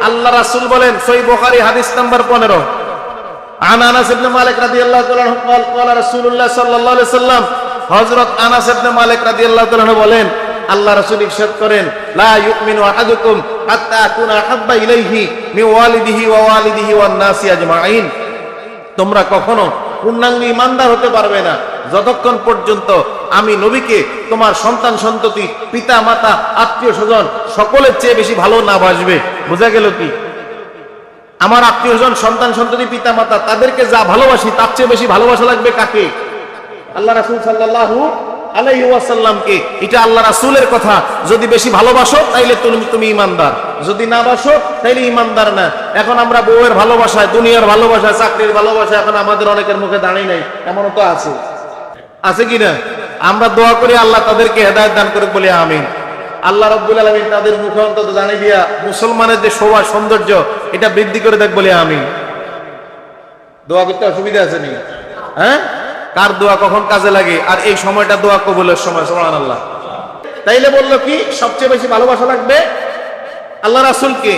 আল্লাহ রাসূল বলেন, সহিহ বুখারী হাদিস নাম্বার 15, আন আনাস ইবনে মালিক রাদিয়াল্লাহু তাআলা আনহু ক্বালা রাসূলুল্লাহ সাল্লাল্লাহু আলাইহি সাল্লাম, হযরত আনাস ইবনে মালিক রাদিয়াল্লাহু তাআলা আনহু বলেন, আল্লাহ রাসূল ইরশাদ করেন, লা ইউমিনু আহাদুকুম হাত্তা আকুনা আহাব্বা ইলাইহি মিন ওয়ালিদিহি ওয়া ওয়ালিদিহি ওয়ান নাসি আজমাইন। তোমরা কখনো পূর্ণাঙ্গ ঈমানদার হতে পারবে না যতক্ষণ পর্যন্ত আমি নবীকে তোমার সন্তান সন্ততি পিতা মাতা আত্মীয় স্বজন সকলের চেয়ে বেশি ভালো না বাসবে। বোঝা গেল কি? আমার আত্মীয় স্বজন সন্তান সন্ততি পিতা মাতা তাদেরকে যা ভালোবাসি তার চেয়ে বেশি ভালোবাসা লাগবে কাকে? আল্লাহ রাসূল সাল্লাল্লাহু আলাইহি ওয়াসাল্লামকে। এটা আল্লাহ রাসূলের কথা। যদি বেশি ভালোবাসো তাইলে তুমি ঈমানদার, যদি না বাসো তাইলে ঈমানদার না। এখন আমরা বউয়ের ভালোবাসায়, দুনিয়ার ভালোবাসায়, চাকরির ভালোবাসায় এখন আমাদের অনেকের মুখে দাঁড়িয়ে নাই, এমনও তো আছে, আছে কি না? আমরা দোয়া করি আল্লাহ তাদেরকে হেদায়েত দান করুক, বলি আমিন। আল্লাহ রাব্বুল আলামিন তাদের মুখে অন্তত জানিয়ে দিয়া মুসলমানের যে শোভা সৌন্দর্য এটা বৃদ্ধি করে দেখ, বলি আমিন। দোয়া করতে অসুবিধা আছে নি? হ্যাঁ, কার দোয়া কখন কাজে লাগে, আর এই সময়টা দোয়া কবুলের সময়, সুবহানাল্লাহ। তাইলে বললো কি সবচেয়ে বেশি ভালোবাসা লাগবে আল্লাহ রাসূলকে।